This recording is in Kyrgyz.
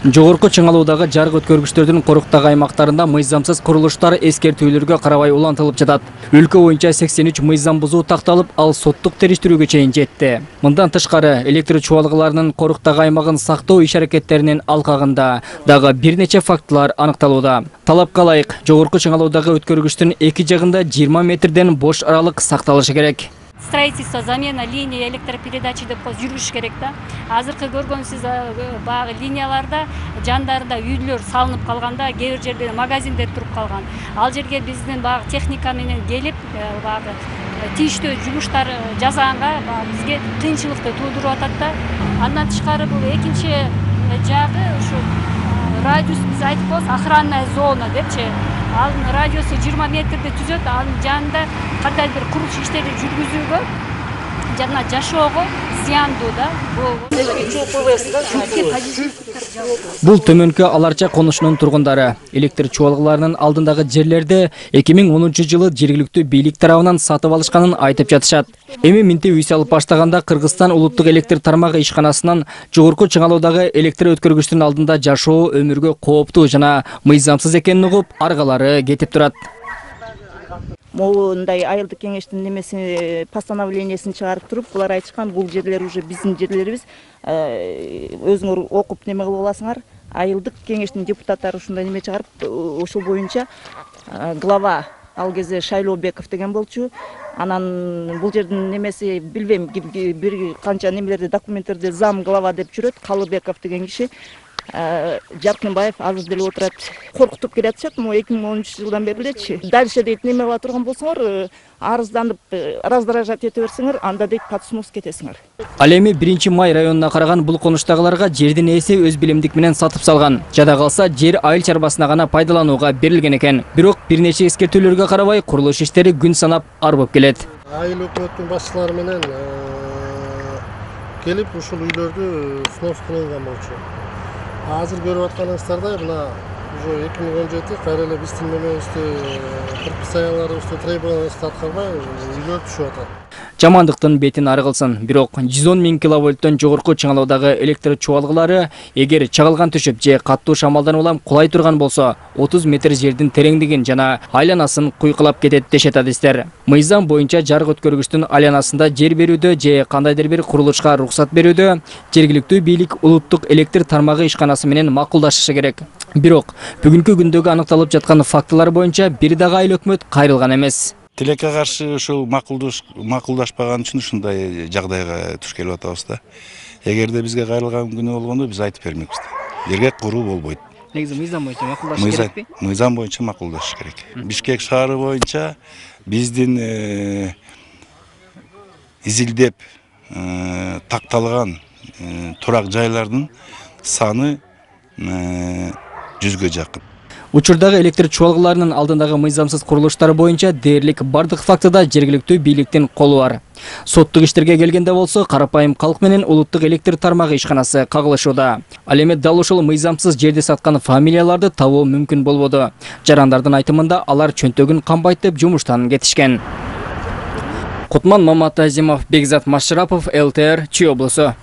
Жогорку Чыңалуудагы жарык өткөргүчтөрдүн коруктагы аймактарында мыйзамсыз курулуштар эскертүүлөргө карабай улантылып жатат. Өлкө боюнча 83 мыйзам бузуу такталып, ал соттук териштирүүгө чейин жетти. Мындан тышкары электр чубалгыларынын коруктагы аймагын сактоо иш-аракеттеринин алкагында дагы бир нече фактылар аныкталууда. Талапка ылайык, Жогорку Чыңалуудагы өткөргүчтүн эки жагында 20 метрден бош аралык сакталышы керек. Строительство, замена линии электропередачи деп жүрүш керек да. Азыркы көргөнсүз багы линияларда жандарында үйлөр салынып калганда, кээ бир жерде магазиндер туруп калган. Ал жерге биздин багы техника менен келип, багы тийиштүү жумуштар жасаганга бизге кыйынчылыкты туудуруп атат да. Андан тышкары бул экинчи жагы ушу радиус биз айтып коебуз, охранная зона депчи. Ал радиусу 20 метрди түзөт, анын жанында кандай бир курулуш иштерин жүргүзүүгө жана жашоого зыяндуу да. Бул төмөнкү Аларча конушунун тургундары. Электр чубалгыларынын алдындагы жерлерде 2010-жылы жергиликтүү бийлик тарабынан сатып алышканын айтып жатышат. Эми минте үй салып баштаганда Кыргызстан улуттук электр тармагы ишканасынан Жогорку Чыңалуудагы электр өткөргүчтүн алдында жашоо өмүргө кооптуу жана мыйзамсыз экенин угуп, аргалары кетип турат. Моундай айылдык кеңештин немеси постановлениясын чыгарып туруп, булар айтышкан, бул жерлер уже биздин жерлерибиз, өзүңөр окуп неме кылып аласыңар. Айылдык кеңештин депутаттары ушундай неме чыгарып, ошол боюнча глава ал кезде Шайлообеков деген болчу. Анан бул жердин немеси билбейм, бир канча немелерде документтерде зам глава деп жүрөт, Калыбеков деген киши. Жаркынбаев азыр деле отурат. Коркутуп келатышат, 2013-жылдан бери элечи. Дальше дейт неме кыла турган болсоңор, арызданып, раздражать эте берсеңер, анда дейт подснос кетесиңер. Ал эми 1-Май районуна караган бул конуштагыларга жердин ээси өз билимдик менен сатып салган. Жада калса жер айыл чарбасына гана пайдаланууга берилген экен. Бирок бир нече эскертүүлөргө карабай курулуш иштери күн санап арбып келет. Айыл өкмөттүн башчылары менен келип ушул үйлөрдү снос кылган болчу. Азыр көрүп атканыңыздардай, мына уже 2017 кайра эле биздин немебизди предписанияларыбызды требованиябызды аткарбай үйлөр түшүп атат. Жамандыктын бетин ары кылсын. Бирок 110 000 киловольттон Жогорку Чыңалуудагы электр чубалгылары эгер чагылган түшүп же каттуу шамалдан улам кулай турган болсо, 30 метр жердин тереңдигин жана айланасын куйкулап кетет дешет адистер. Мыйзам боюнча жарык өткөргүчтүн айланасында жер берүүдө же кандайдыр бир курулушка уруксат берүүдө жергиликтүү бийлик улуттук электр тармагы ишканасы менен макулдашышы керек. Бирок бүгүнкү күндөгү аныкталып жаткан фактылар боюнча бир дагы айыл өкмөт кайрылган эмес. Тилекке каршы ушул макулдашпаган үчүн ушундай жагдайга туш келип атабыз да. Эгерде бизге кайрылган күнү болгондо биз айтып бермекпиз. Жерге куруу болбойт. Негизи мыйзам боюнча макулдашыш керекпи? Мыйзам боюнча макулдашыш керек. Бишкек шаары боюнча биздин изилдеп такталган турак жайлардын саны 100гө жакын. Учурдагы электр чубалгыларынын алдындагы мыйзамсыз курулуштар боюнча дээрлик бардык фактыда жергиликтүү бийликтин колу бар. Соттук иштерге келгенде болсо, карапайым калк менен улуттук электр тармагы ишканасы кагылышууда. Ал эми дал ушул мыйзамсыз жерди саткан фамилияларды табуу мүмкүн болбоду. Жарандардын айтымында алар чөнтөгүн камбайт деп жумуштан кетишкен. Кутман Маматазимов, Бекзат Машрапов, ЛТР, Чүй облусу.